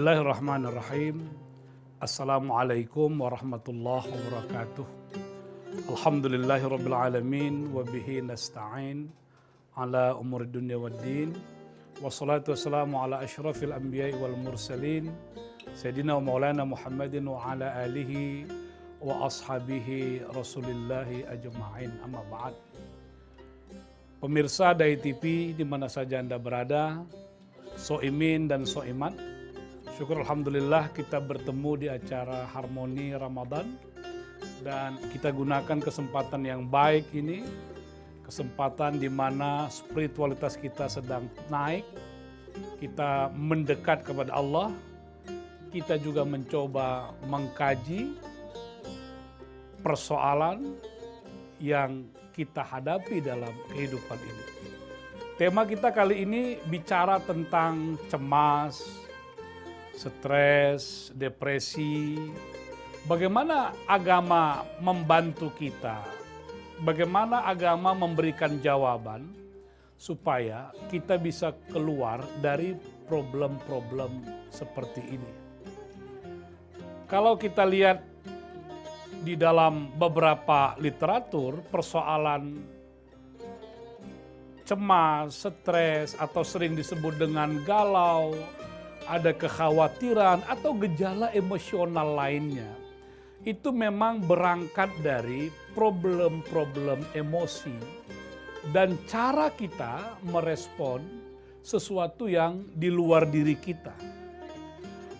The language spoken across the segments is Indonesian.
Bismillahirrahmanirrahim. Assalamualaikum warahmatullahi wabarakatuh. Alhamdulillahirabbil alamin wa bihi nasta'in ala umuri dunya waddin. Wassalatu wassalamu ala asyrafil anbiya'i wal mursalin sayyidina wa maulana Muhammadin wa ala alihi wa ashabihi rasulillahi ajma'in. Amma ba'd. Pemirsa Dai TV di mana saja Anda berada, soimin dan soimat, syukur alhamdulillah kita bertemu di acara Harmoni Ramadan dan kita gunakan kesempatan yang baik ini, kesempatan di mana spiritualitas kita sedang naik, kita mendekat kepada Allah, kita juga mencoba mengkaji persoalan yang kita hadapi dalam kehidupan ini. Tema kita kali ini bicara tentang cemas, stres, depresi. Bagaimana agama membantu kita? Bagaimana agama memberikan jawaban supaya kita bisa keluar dari problem-problem seperti ini? Kalau kita lihat di dalam beberapa literatur, persoalan cemas, stres, atau sering disebut dengan galau, ada kekhawatiran atau gejala emosional lainnya, itu memang berangkat dari problem-problem emosi dan cara kita merespon sesuatu yang di luar diri kita.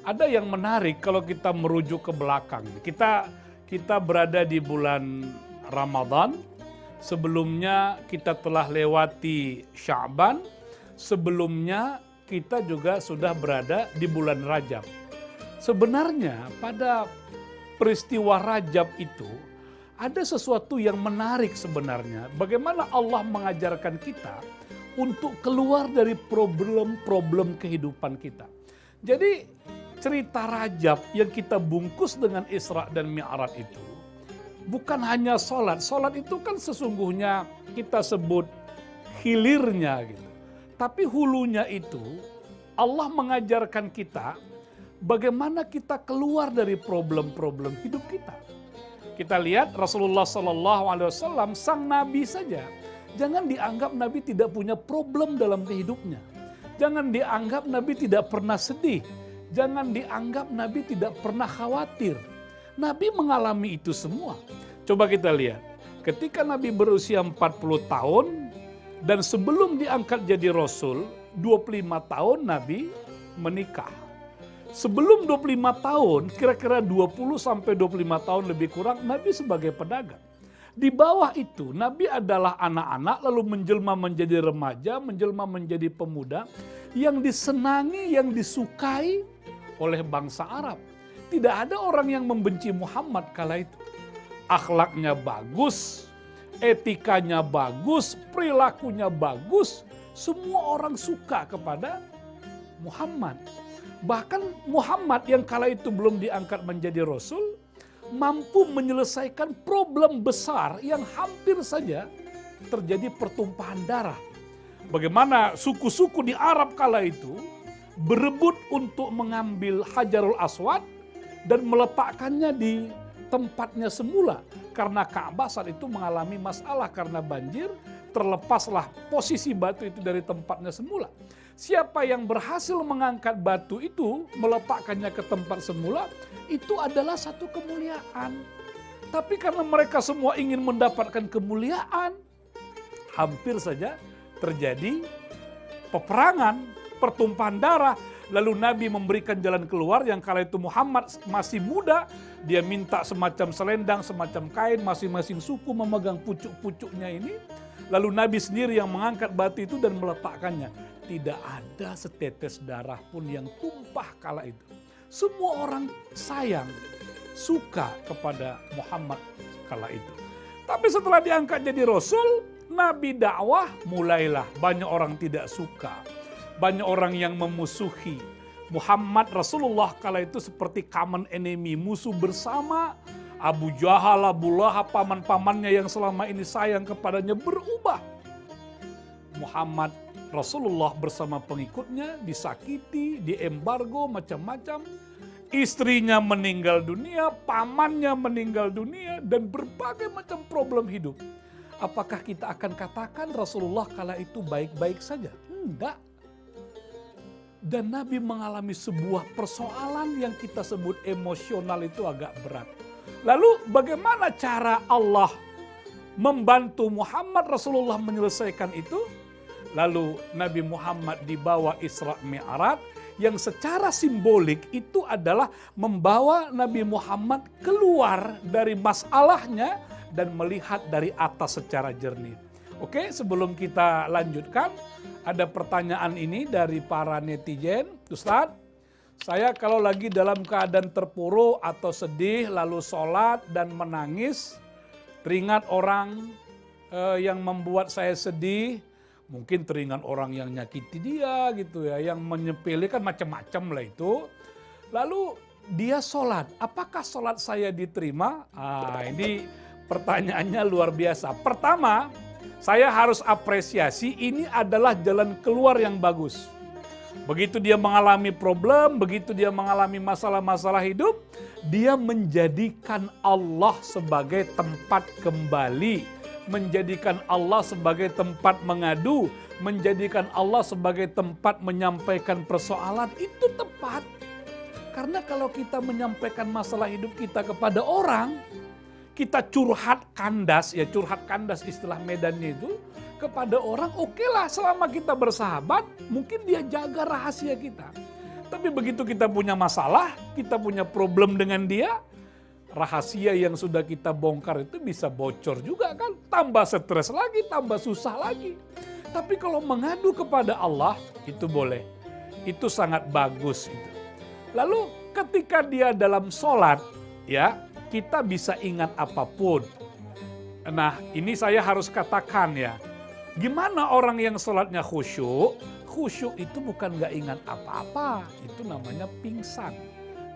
Ada yang menarik kalau kita merujuk ke belakang. Kita berada di bulan Ramadan, sebelumnya kita telah lewati Sya'ban, sebelumnya kita juga sudah berada di bulan Rajab. Sebenarnya pada peristiwa Rajab itu ada sesuatu yang menarik sebenarnya. Bagaimana Allah mengajarkan kita untuk keluar dari problem-problem kehidupan kita. Jadi cerita Rajab yang kita bungkus dengan Isra dan Mi'raj itu bukan hanya sholat. Sholat itu kan sesungguhnya kita sebut hilirnya gitu. Tapi hulunya itu Allah mengajarkan kita bagaimana kita keluar dari problem-problem hidup kita. Kita lihat Rasulullah SAW, sang Nabi saja. Jangan dianggap Nabi tidak punya problem dalam hidupnya. Jangan dianggap Nabi tidak pernah sedih. Jangan dianggap Nabi tidak pernah khawatir. Nabi mengalami itu semua. Coba kita lihat. Ketika Nabi berusia 40 tahun dan sebelum diangkat jadi Rasul, 25 tahun Nabi menikah. Sebelum 25 tahun, kira-kira 20 sampai 25 tahun lebih kurang, Nabi sebagai pedagang. Di bawah itu, Nabi adalah anak-anak, lalu menjelma menjadi remaja, menjelma menjadi pemuda, yang disenangi, yang disukai oleh bangsa Arab. Tidak ada orang yang membenci Muhammad kala itu. Akhlaknya bagus, etikanya bagus, perilakunya bagus. Semua orang suka kepada Muhammad. Bahkan Muhammad yang kala itu belum diangkat menjadi Rasul, mampu menyelesaikan problem besar yang hampir saja terjadi pertumpahan darah. Bagaimana suku-suku di Arab kala itu berebut untuk mengambil Hajarul Aswad dan meletakkannya di tempatnya semula. Karena Ka'bah saat itu mengalami masalah karena banjir, terlepaslah posisi batu itu dari tempatnya semula. Siapa yang berhasil mengangkat batu itu, meletakkannya ke tempat semula, itu adalah satu kemuliaan. Tapi karena mereka semua ingin mendapatkan kemuliaan, hampir saja terjadi peperangan, pertumpahan darah. Lalu Nabi memberikan jalan keluar yang kala itu Muhammad masih muda. Dia minta semacam selendang, semacam kain, masing-masing suku memegang pucuk-pucuknya ini. Lalu Nabi sendiri yang mengangkat batu itu dan meletakkannya. Tidak ada setetes darah pun yang tumpah kala itu. Semua orang sayang, suka kepada Muhammad kala itu. Tapi setelah diangkat jadi Rasul, Nabi dakwah mulailah banyak orang tidak suka. Banyak orang yang memusuhi. Muhammad Rasulullah kala itu seperti common enemy, musuh bersama. Abu Jahal, Abu Lahab, paman-pamannya yang selama ini sayang kepadanya berubah. Muhammad Rasulullah bersama pengikutnya disakiti, diembargo macam-macam. Istrinya meninggal dunia, pamannya meninggal dunia, dan berbagai macam problem hidup. Apakah kita akan katakan Rasulullah kala itu baik-baik saja? Enggak. Dan Nabi mengalami sebuah persoalan yang kita sebut emosional itu agak berat. Lalu bagaimana cara Allah membantu Muhammad Rasulullah menyelesaikan itu? Lalu Nabi Muhammad dibawa Isra Mi'raj yang secara simbolik itu adalah membawa Nabi Muhammad keluar dari masalahnya dan melihat dari atas secara jernih. Oke, sebelum kita lanjutkan, ada pertanyaan ini dari para netizen. Ustadz, saya kalau lagi dalam keadaan terpuruk atau sedih lalu sholat dan menangis, teringat orang yang membuat saya sedih, mungkin teringat orang yang nyakiti dia gitu ya, yang menyepelekan macam-macam lah itu. Lalu dia sholat, apakah sholat saya diterima? Ini pertanyaannya luar biasa. Pertama, saya harus apresiasi ini adalah jalan keluar yang bagus. Begitu dia mengalami problem, begitu dia mengalami masalah-masalah hidup, dia menjadikan Allah sebagai tempat kembali, menjadikan Allah sebagai tempat mengadu, menjadikan Allah sebagai tempat menyampaikan persoalan. Itu tepat. Karena kalau kita menyampaikan masalah hidup kita kepada orang, kita curhat kandas, ya curhat kandas istilah medannya itu, kepada orang, oke lah selama kita bersahabat, mungkin dia jaga rahasia kita. Tapi begitu kita punya masalah, kita punya problem dengan dia, rahasia yang sudah kita bongkar itu bisa bocor juga kan. Tambah stres lagi, tambah susah lagi. Tapi kalau mengadu kepada Allah, itu boleh. Itu sangat bagus. Itu. Lalu ketika dia dalam sholat, ya kita bisa ingat apapun. Nah ini saya harus katakan ya, gimana orang yang sholatnya khusyuk? Khusyuk itu bukan gak ingat apa-apa, itu namanya pingsan.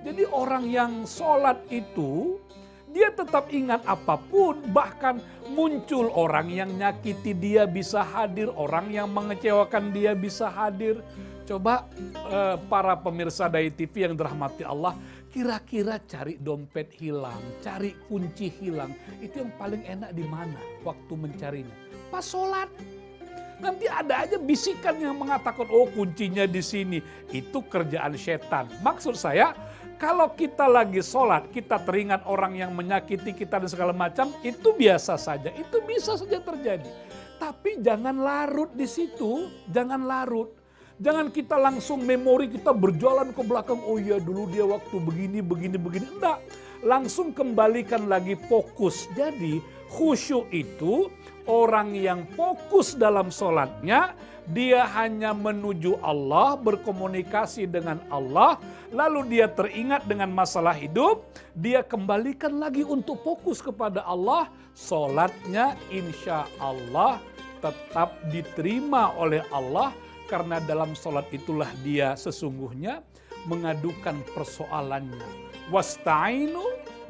Jadi orang yang sholat itu, dia tetap ingat apapun, bahkan muncul orang yang nyakiti dia bisa hadir, orang yang mengecewakan dia bisa hadir. Coba para pemirsa Dai TV yang dirahmati Allah, kira-kira cari dompet hilang, cari kunci hilang, itu yang paling enak di mana waktu mencarinya? Pas sholat. Nanti ada aja bisikan yang mengatakan, oh kuncinya di sini. Itu kerjaan setan. Maksud saya, kalau kita lagi sholat, kita teringat orang yang menyakiti kita dan segala macam, itu biasa saja. Itu bisa saja terjadi. Tapi jangan larut di situ, jangan larut. Jangan kita langsung memori kita berjalan ke belakang, oh iya dulu dia waktu begini. Enggak, langsung kembalikan lagi fokus. Jadi khusyuk itu orang yang fokus dalam sholatnya, dia hanya menuju Allah, berkomunikasi dengan Allah, lalu dia teringat dengan masalah hidup, dia kembalikan lagi untuk fokus kepada Allah, sholatnya insya Allah tetap diterima oleh Allah, karena dalam sholat itulah dia sesungguhnya mengadukan persoalannya. Wasta'inu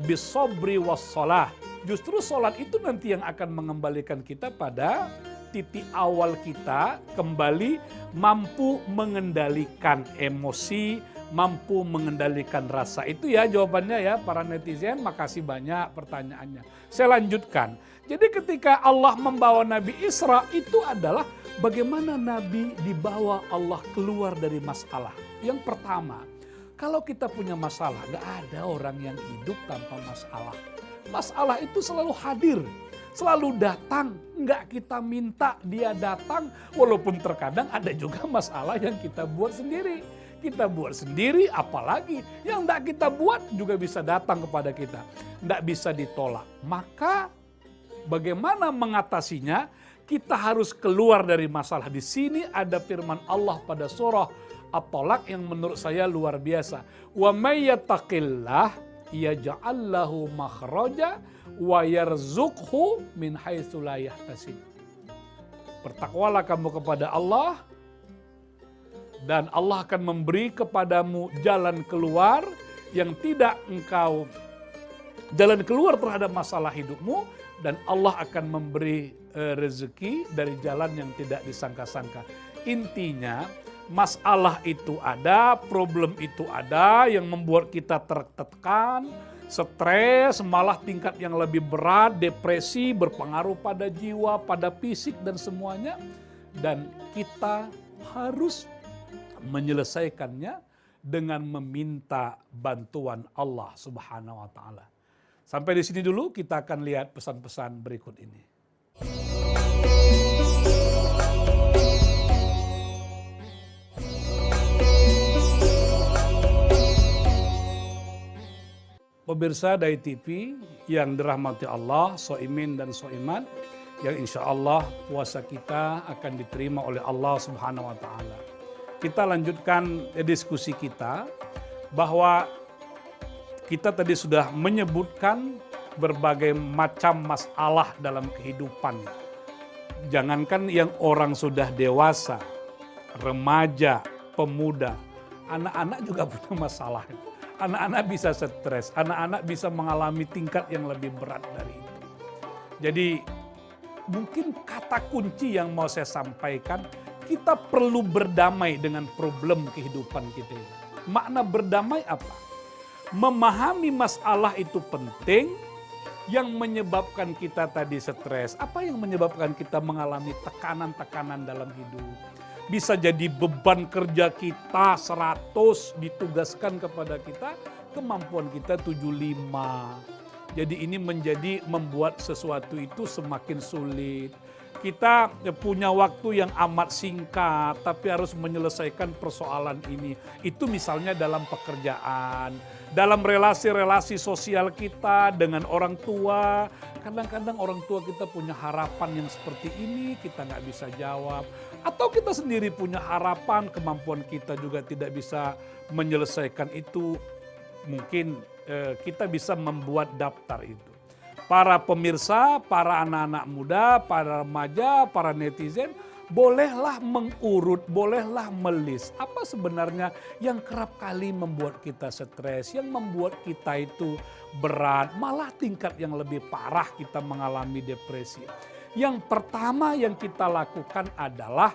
bisobri wassalah. Justru sholat itu nanti yang akan mengembalikan kita pada titik awal kita, kembali mampu mengendalikan emosi, mampu mengendalikan rasa. Itu ya jawabannya ya para netizen, makasih banyak pertanyaannya. Saya lanjutkan. Jadi ketika Allah membawa Nabi Isra itu adalah bagaimana Nabi dibawa Allah keluar dari masalah. Yang pertama, kalau kita punya masalah, gak ada orang yang hidup tanpa masalah. Masalah itu selalu hadir, selalu datang, nggak kita minta dia datang, walaupun terkadang ada juga masalah yang kita buat sendiri. Kita buat sendiri, apalagi yang nggak kita buat juga bisa datang kepada kita, nggak bisa ditolak. Maka bagaimana mengatasinya? Kita harus keluar dari masalah. Di sini ada firman Allah pada surah At-Tolak yang menurut saya luar biasa. Wa may yattaqillah yaj'al lahu makhraja wa yarzuqhu min haitsu la yahtasib. Bertakwalah kamu kepada Allah dan Allah akan memberi kepadamu jalan keluar yang tidak engkau jalan keluar terhadap masalah hidupmu, dan Allah akan memberi rezeki dari jalan yang tidak disangka-sangka. Intinya masalah itu ada, problem itu ada yang membuat kita tertekan, stres, malah tingkat yang lebih berat, depresi, berpengaruh pada jiwa, pada fisik dan semuanya. Dan kita harus menyelesaikannya dengan meminta bantuan Allah Subhanahu wa taala. Sampai di sini dulu, kita akan lihat pesan-pesan berikut ini. Pemirsa Dai TV yang dirahmati Allah, soimin dan soiman, yang insya Allah puasa kita akan diterima oleh Allah Subhanahu wa taala. Kita lanjutkan diskusi kita bahwa kita tadi sudah menyebutkan berbagai macam masalah dalam kehidupan. Jangankan yang orang sudah dewasa, remaja, pemuda, anak-anak juga punya masalah. Anak-anak bisa stres, anak-anak bisa mengalami tingkat yang lebih berat dari itu. Jadi mungkin kata kunci yang mau saya sampaikan, kita perlu berdamai dengan problem kehidupan kita. Makna berdamai apa? Memahami masalah itu penting. Yang menyebabkan kita tadi stres, apa yang menyebabkan kita mengalami tekanan-tekanan dalam hidup? Bisa jadi beban kerja kita 100 ditugaskan kepada kita, kemampuan kita 75. Jadi ini membuat sesuatu itu semakin sulit. Kita punya waktu yang amat singkat, tapi harus menyelesaikan persoalan ini. Itu misalnya dalam pekerjaan, dalam relasi-relasi sosial kita dengan orang tua. Kadang-kadang orang tua kita punya harapan yang seperti ini, kita nggak bisa jawab. Atau kita sendiri punya harapan, kemampuan kita juga tidak bisa menyelesaikan itu. Mungkin kita bisa membuat daftar itu. Para pemirsa, para anak-anak muda, para remaja, para netizen, bolehlah mengurut, bolehlah melis. Apa sebenarnya yang kerap kali membuat kita stres, yang membuat kita itu berat, malah tingkat yang lebih parah kita mengalami depresi. Yang pertama yang kita lakukan adalah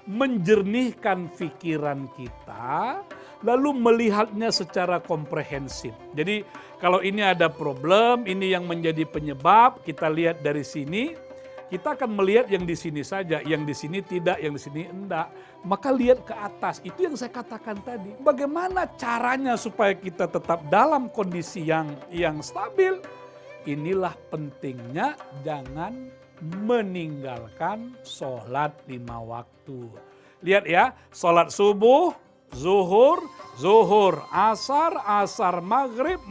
menjernihkan pikiran kita, lalu melihatnya secara komprehensif. Jadi kalau ini ada problem, ini yang menjadi penyebab, kita lihat dari sini, kita akan melihat yang di sini saja, yang di sini tidak, yang di sini enggak. Maka lihat ke atas, itu yang saya katakan tadi. Bagaimana caranya supaya kita tetap dalam kondisi yang stabil? Inilah pentingnya jangan meninggalkan sholat 5 waktu. Lihat ya, sholat subuh, zuhur, zuhur, asar, maghrib,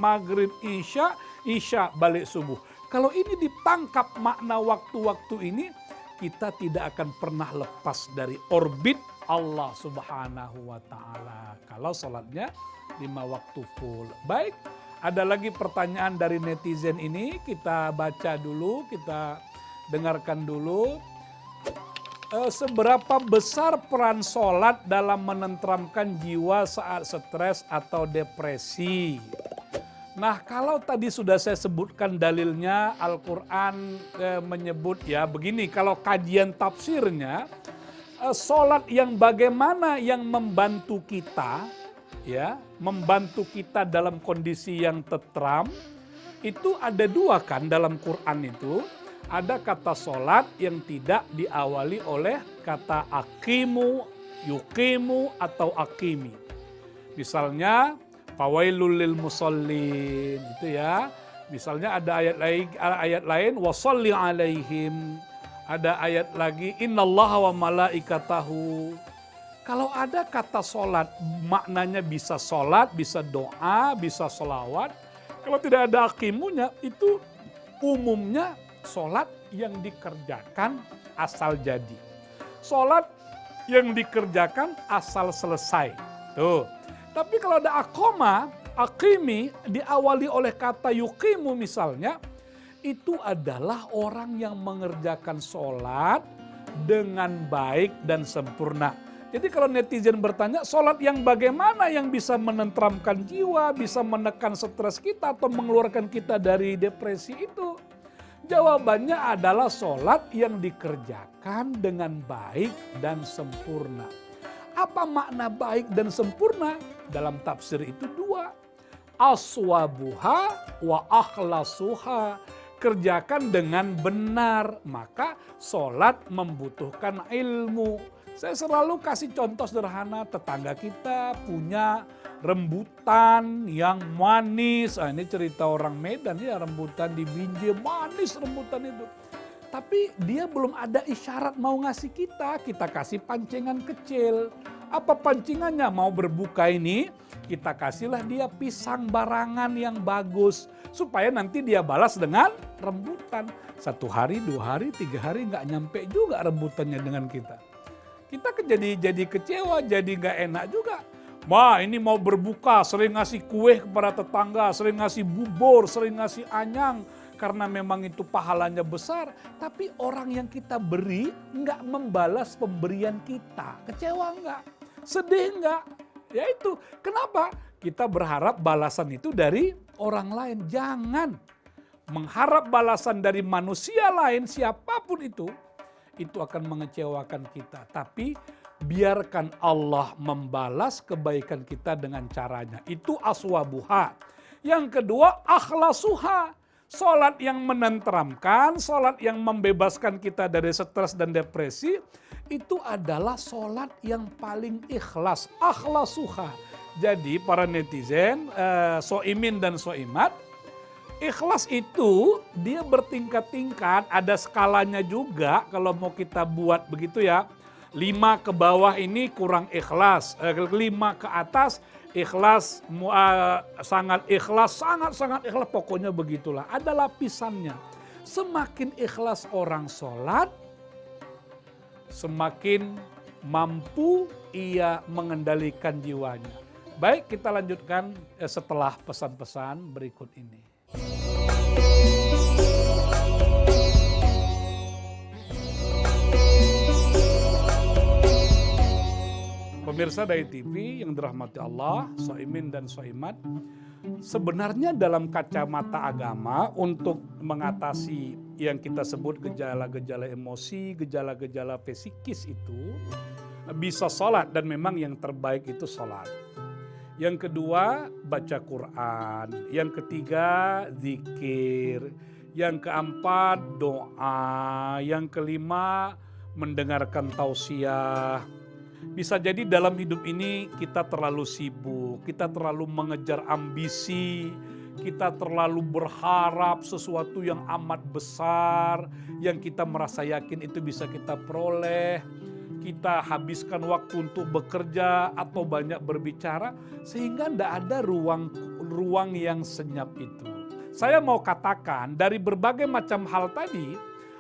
isya, balik subuh. Kalau ini ditangkap makna waktu-waktu ini, kita tidak akan pernah lepas dari orbit Allah Subhanahu wa taala. Kalau sholatnya 5 waktu full. Baik, ada lagi pertanyaan dari netizen ini, kita baca dulu, kita dengarkan dulu. Seberapa besar peran sholat dalam menenteramkan jiwa saat stres atau depresi? Nah, kalau tadi sudah saya sebutkan dalilnya, Al-Quran menyebut ya begini, kalau kajian tafsirnya, sholat yang bagaimana yang membantu kita, ya, membantu kita dalam kondisi yang tentram, itu ada 2 kan dalam Quran itu. Ada kata sholat yang tidak diawali oleh kata akimu, yukimu, atau akimi. Misalnya, fawailul lil musallin, itu ya. Misalnya ada ayat lain, wasalli alaihim. Ada ayat lagi, innallaha wa malaikatahu. Kalau ada kata sholat, maknanya bisa sholat, bisa doa, bisa sholawat. Kalau tidak ada akimunya, itu umumnya sholat yang dikerjakan asal jadi. Sholat yang dikerjakan asal selesai. Tuh. Tapi kalau ada akimi, diawali oleh kata yukimu misalnya, itu adalah orang yang mengerjakan sholat dengan baik dan sempurna. Jadi kalau netizen bertanya, sholat yang bagaimana yang bisa menenteramkan jiwa, bisa menekan stres kita atau mengeluarkan kita dari depresi itu? Jawabannya adalah sholat yang dikerjakan dengan baik dan sempurna. Apa makna baik dan sempurna? Dalam tafsir itu dua. Aswabuha wa akhlasuha. Kerjakan dengan benar, maka sholat membutuhkan ilmu. Saya selalu kasih contoh sederhana, tetangga kita punya rembutan yang manis. Ini cerita orang Medan ya, rembutan di Binjai, manis rembutan itu. Tapi dia belum ada isyarat mau ngasih kita kasih pancingan kecil. Apa pancingannya? Mau berbuka ini, kita kasihlah dia pisang barangan yang bagus. Supaya nanti dia balas dengan rembutan. 1 hari, 2 hari, 3 hari nggak nyampe juga rembutannya dengan kita. Kita jadi kecewa, jadi nggak enak juga. Wah, ini mau berbuka, sering ngasih kue kepada tetangga, sering ngasih bubur, sering ngasih anyang. Karena memang itu pahalanya besar. Tapi orang yang kita beri nggak membalas pemberian kita. Kecewa nggak? Sedih nggak? Ya itu, kenapa? Kita berharap balasan itu dari orang lain. Jangan mengharap balasan dari manusia lain, siapapun itu akan mengecewakan kita. Tapi biarkan Allah membalas kebaikan kita dengan caranya. Itu aswabuha. Yang kedua, akhlasuha. Salat yang menenteramkan, salat yang membebaskan kita dari stres dan depresi, itu adalah salat yang paling ikhlas. Akhlasuha. Jadi para netizen, soimin dan soimat, ikhlas itu dia bertingkat-tingkat, ada skalanya juga kalau mau kita buat begitu ya. 5 ke bawah ini kurang ikhlas, 5 ke atas ikhlas, sangat ikhlas, sangat ikhlas, pokoknya begitulah. Ada lapisannya. Semakin ikhlas orang sholat, semakin mampu ia mengendalikan jiwanya. Baik, kita lanjutkan setelah pesan-pesan berikut ini. Pemirsa Dai TV yang dirahmati Allah, soimin dan soimat, sebenarnya dalam kacamata agama untuk mengatasi yang kita sebut gejala-gejala emosi, gejala-gejala psikis itu bisa sholat, dan memang yang terbaik itu sholat. Yang kedua, baca Quran. Yang ketiga, zikir. Yang keempat, doa. Yang kelima, mendengarkan tausiah. Bisa jadi dalam hidup ini kita terlalu sibuk, kita terlalu mengejar ambisi, kita terlalu berharap sesuatu yang amat besar, yang kita merasa yakin itu bisa kita peroleh. Kita habiskan waktu untuk bekerja atau banyak berbicara, sehingga tidak ada ruang yang senyap itu. Saya mau katakan dari berbagai macam hal tadi,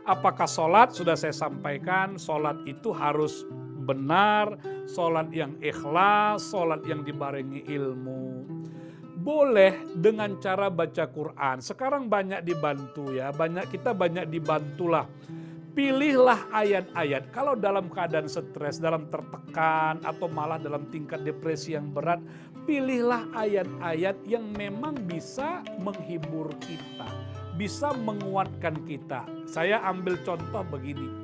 apakah sholat sudah saya sampaikan, sholat itu harus benar, sholat yang ikhlas, sholat yang dibarengi ilmu. Boleh dengan cara baca Quran. Sekarang banyak dibantu ya, kita banyak dibantulah. Pilihlah ayat-ayat. Kalau dalam keadaan stres, dalam tertekan, atau malah dalam tingkat depresi yang berat, pilihlah ayat-ayat yang memang bisa menghibur kita, bisa menguatkan kita. Saya ambil contoh begini.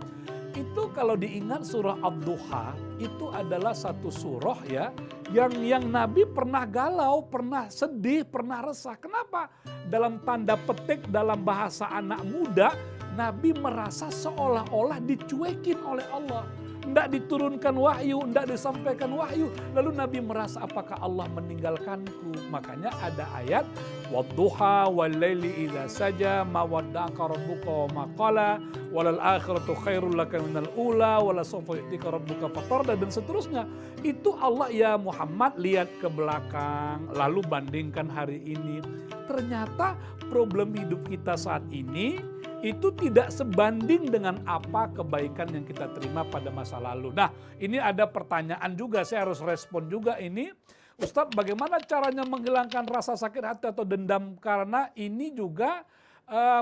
Itu kalau diingat surah Ad-Duha, itu adalah satu surah ya yang Nabi pernah galau, pernah sedih, pernah resah. Kenapa? Dalam tanda petik, dalam bahasa anak muda, Nabi merasa seolah-olah dicuekin oleh Allah. Tidak diturunkan wahyu, tidak disampaikan wahyu. Lalu Nabi merasa, apakah Allah meninggalkanku? Makanya ada ayat, Wadduha wal-laili idza saja ma wadda'aka rabbuka wa ma qala walal akhiratu khairul laka minal ula wala sawfa yu'tika rabbuka fatarda, dan seterusnya. Itu Allah, ya Muhammad, lihat ke belakang lalu bandingkan hari ini. Ternyata problem hidup kita saat ini itu tidak sebanding dengan apa kebaikan yang kita terima pada masa lalu. Nah, ini ada pertanyaan juga, saya harus respon juga ini. Ustadz, bagaimana caranya menghilangkan rasa sakit hati atau dendam? Karena ini juga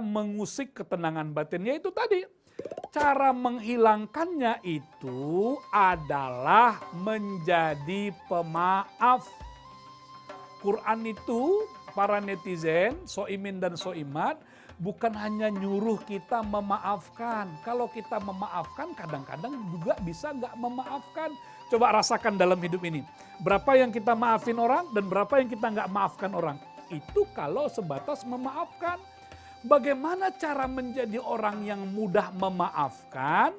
mengusik ketenangan batin. Yaitu tadi, Cara menghilangkannya itu adalah menjadi pemaaf. Quran itu para netizen, soimin dan soimat, bukan hanya nyuruh kita memaafkan. Kalau kita memaafkan kadang-kadang juga bisa nggak memaafkan. Coba rasakan dalam hidup ini. Berapa yang kita maafin orang dan berapa yang kita nggak maafkan orang. Itu kalau sebatas memaafkan. Bagaimana cara menjadi orang yang mudah memaafkan?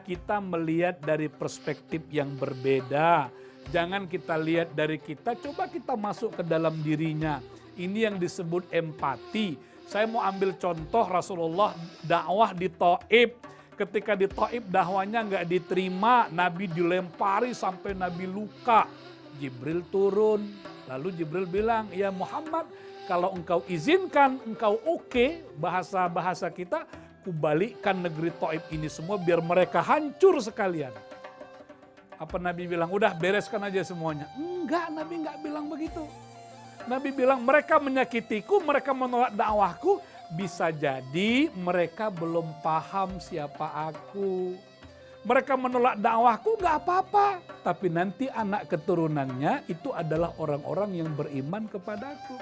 Kita melihat dari perspektif yang berbeda. Jangan kita lihat dari kita, coba kita masuk ke dalam dirinya. Ini yang disebut empati. Saya mau ambil contoh Rasulullah dakwah di Thaif. Ketika di Thaif dakwahnya nggak diterima, Nabi dilempari sampai Nabi luka. Jibril turun, lalu Jibril bilang, ya Muhammad, kalau engkau izinkan, engkau oke, bahasa kita, kubalikkan negeri Thaif ini semua biar mereka hancur sekalian. Apa Nabi bilang, udah bereskan aja semuanya. Enggak, Nabi enggak bilang begitu. Nabi bilang mereka menyakitiku, mereka menolak dakwahku, bisa jadi mereka belum paham siapa aku. Mereka menolak dakwahku enggak apa-apa, tapi nanti anak keturunannya itu adalah orang-orang yang beriman kepadaku.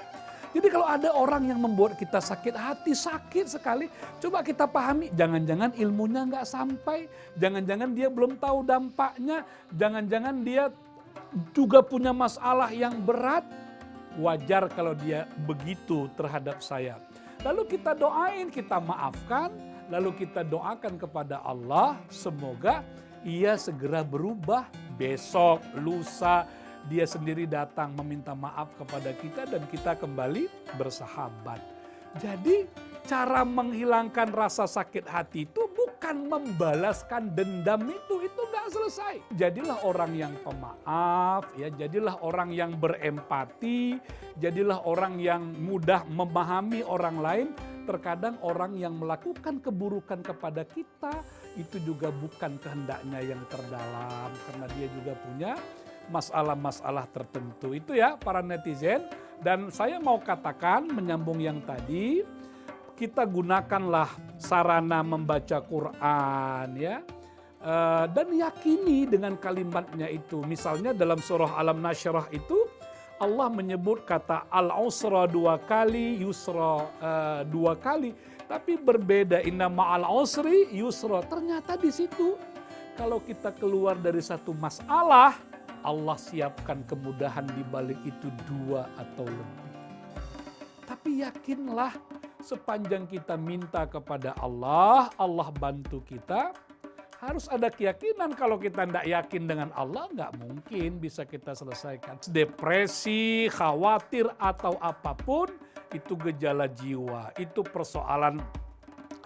Jadi kalau ada orang yang membuat kita sakit hati, sakit sekali, coba kita pahami, jangan-jangan ilmunya nggak sampai, jangan-jangan dia belum tahu dampaknya, jangan-jangan dia juga punya masalah yang berat. Wajar kalau dia begitu terhadap saya. Lalu kita doain, kita maafkan, lalu kita doakan kepada Allah, semoga ia segera berubah besok, lusa, dia sendiri datang meminta maaf kepada kita dan kita kembali bersahabat. Jadi cara menghilangkan rasa sakit hati itu bukan membalaskan dendam itu nggak selesai. Jadilah orang yang pemaaf, ya, jadilah orang yang berempati, jadilah orang yang mudah memahami orang lain. Terkadang orang yang melakukan keburukan kepada kita itu juga bukan kehendaknya yang terdalam, karena dia juga punya masalah-masalah tertentu. Itu ya para netizen. Dan saya mau katakan menyambung yang tadi, kita gunakanlah sarana membaca Quran ya. Dan yakini dengan kalimatnya itu. Misalnya dalam surah Alam Nasyrah itu Allah menyebut kata al-usra 2 kali, yusra 2 kali. Tapi berbeda, inna ma'al usri yusra. Ternyata di situ kalau kita keluar dari satu masalah, Allah siapkan kemudahan di balik itu 2 atau lebih. Tapi yakinlah sepanjang kita minta kepada Allah, Allah bantu kita. Harus ada keyakinan, kalau kita tidak yakin dengan Allah, nggak mungkin bisa kita selesaikan. Depresi, khawatir atau apapun, itu gejala jiwa. Itu persoalan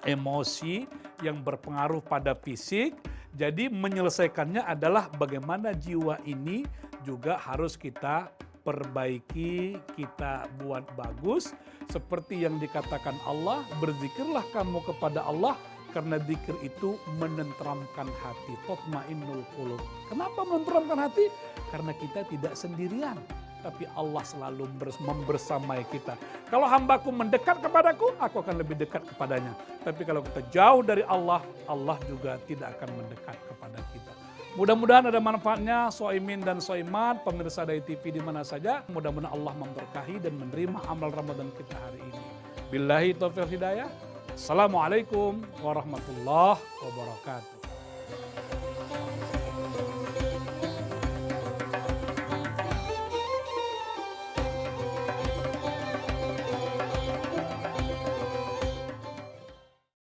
emosi yang berpengaruh pada fisik. Jadi menyelesaikannya adalah bagaimana jiwa ini juga harus kita perbaiki, kita buat bagus. Seperti yang dikatakan Allah, berzikirlah kamu kepada Allah karena zikir itu menenteramkan hati. Tatmainnul qulub. Kenapa menenteramkan hati? Karena kita tidak sendirian, tapi Allah selalu membersamai kita. Kalau hambaku mendekat kepadaku, aku akan lebih dekat kepadanya. Tapi kalau kita jauh dari Allah, Allah juga tidak akan mendekat kepada kita. Mudah-mudahan ada manfaatnya, soimin dan soimat, pemirsa Dai TV di mana saja. Mudah-mudahan Allah memberkahi dan menerima amal Ramadan kita hari ini. Billahi taufiq hidayah. Assalamualaikum warahmatullahi wabarakatuh.